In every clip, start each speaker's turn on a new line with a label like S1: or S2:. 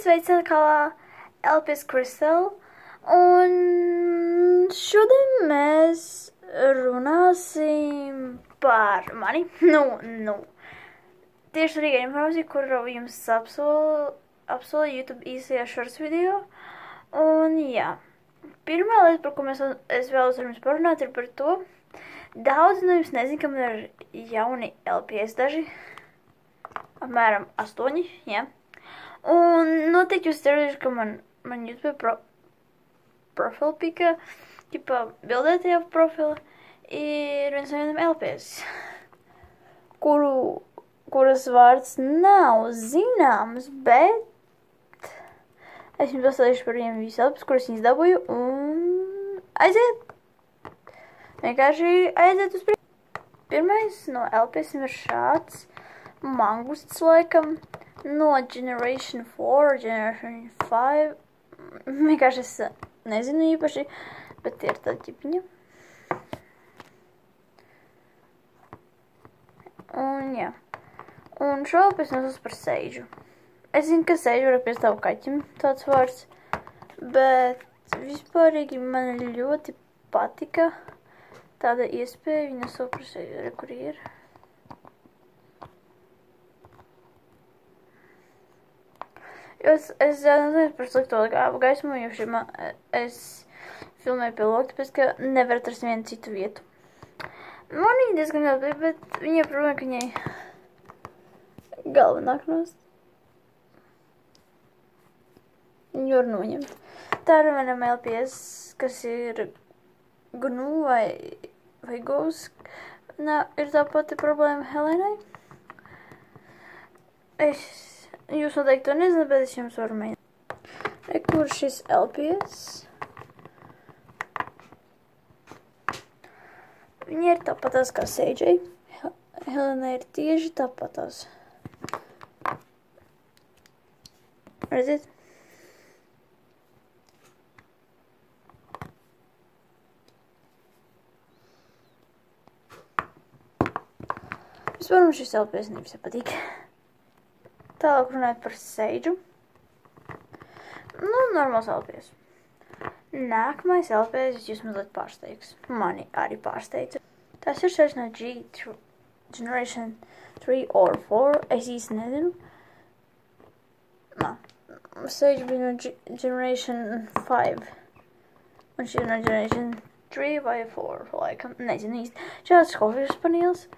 S1: sveicināti kanālā LPS Crystal, un šodien mēs runāsim par mani. Tieši svarīga informācija, kuru jums apsola YouTube īsajā shorts video. Un jā, pirmā lieta, par ko es vēlos ar jums parunāt, ir par to. Daudzi no jums nezin, ka man ir jauni LPS daži, apmēram 8, jā. Un noteikti jūs cerējuši, ka man YouTube profila pika, ķipā bildētajā profila, ir viens no jauniem LPS, kuras vārds nav zināms, bet es jums pastāstīšu par viņiem visu LPS, kuras viņas dabūju, un aiziet! Vienkārši aiziet uz priekšu. Pirmais no LPS ir šāds mangusts laikam. No Generation 4, Generation 5, vienkārši es nezinu īpaši, bet ir tāda ķipiņa. Un jā, un šo pēc nosauc par Seidžu. Es zinu, ka Seidžu var piestāv kaķim tāds vārds, bet vispārīgi man ļoti patika tāda iespēja, viņa nosauc par Seidžu, kur ir. Jo es nezinu par slikto gaismu, jo es filmēju pie loka, tāpēc, ka nevar atrast vienu citu vietu. Man viņa diezgan ļoti, bet viņa problēma, ka viņai galva nāk nost. Viņu var noņemt. Tā ir vienam LPS, kas ir GNU vai GOS. Ir tā pati problēma Helenai. Jūs noteikti to nezināt, bet es jums varu mēģināt. Kur šis LPS? Viņa ir tāpatās kā Seidžai. Helena ir tieši tāpatās. Redziet? Vispār man šis LPS nevisai patīk. Tālāk runājot par Seidžu. Normāls LPS. Nākamais LPS jūs mazliet pārsteigs. Mani arī pārsteidza. Tas ir šeit no Generation 3 or 4. Es īsti nezinu. Seidža bija no Generation 5. Un šī ir no Generation 3 vai 4, laikam. Nezinu īsti. Šāds kofijas panīls.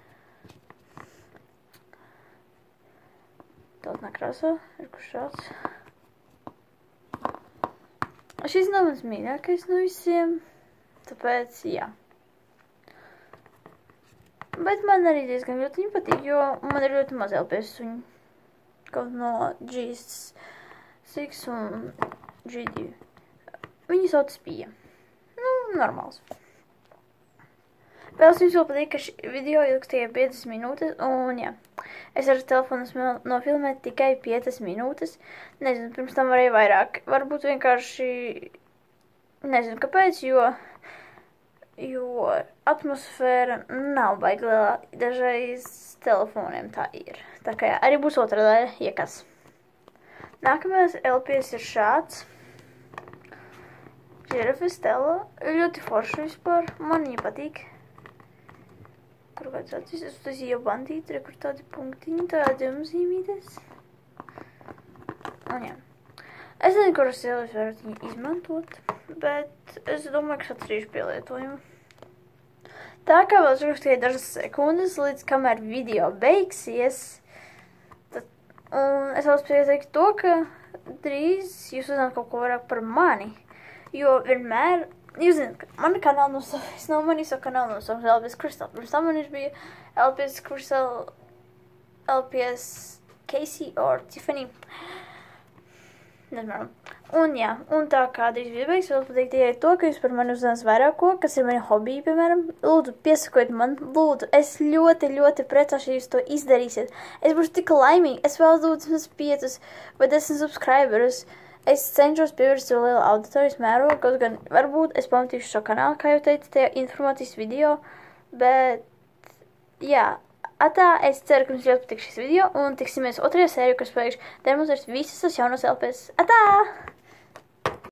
S1: Tautnā krāsā, ir kurš šāds. Šis nav mans mīļākais no visiem, tāpēc jā. Bet man arī diezgan ļoti viņa patīk, jo man ir ļoti maz LPS suņi. Kaut no G6 un G2. Viņi sauc Spija. Normāls. Vēl es jums vēl patīk, ka šī video ilgs tikai 5 minūtes, un jā. Es ar telefonu nofilmēju tikai 5 minūtes. Nezinu, pirms tam varēju vairāk. Varbūt vienkārši nezinu kāpēc, jo atmosfēra nav baigi lielā. Dažreiz telefoniem tā ir. Tā kā jā, arī būs otra daļa, ja kas. Nākamais LPS ir šāds. Žirafe Stella. Ļoti forši vispār. Man viņa patīk. Kur kāds atsis, es tas jau bandīti, kur tādi punktiņi, tādi zīmītes. Un jā. Es nezinu, kuras ielas varat viņu izmantot, bet es domāju, ka es atcerīšu pielietojumu. Tā kā vēl tikai dažas sekundes, līdz kamēr video beigsies, un es vēlos pieteikt to, ka drīz jūs uzzināt kaut ko vairāk par mani, jo vienmēr jūs zināt, ka mana kanāla nosauks, nav man īso kanāla nosauks LPS Crystal. Pirms tam man bija LPS Crystal, LPS Casey or Tiffany. Nezinu. Un jā, un tā kā drīz video beigas, vēl pateikt tikai to, ka jūs par mani uzzinās vairāk ko, kas ir mani hobiji, piemēram. Lūdzu, piesakojiet man, lūdzu, es ļoti, ļoti priecāšu, ja jūs to izdarīsiet. Es būšu tik laimīgi, es vēl lūdzu 5 vai 10 subscriberus. Es cenšos pievērst jau lielu auditorijas mērogu, kaut gan varbūt es pamatīšu šo kanālu, kā jau teicu, tajā informācijas video, bet jā, Atā, es ceru, ka jums ļoti patīk šis video, un tiksimies otrajā sērijā, kas pēkšņi demonstrēs visas tās jaunas LPs. Atā!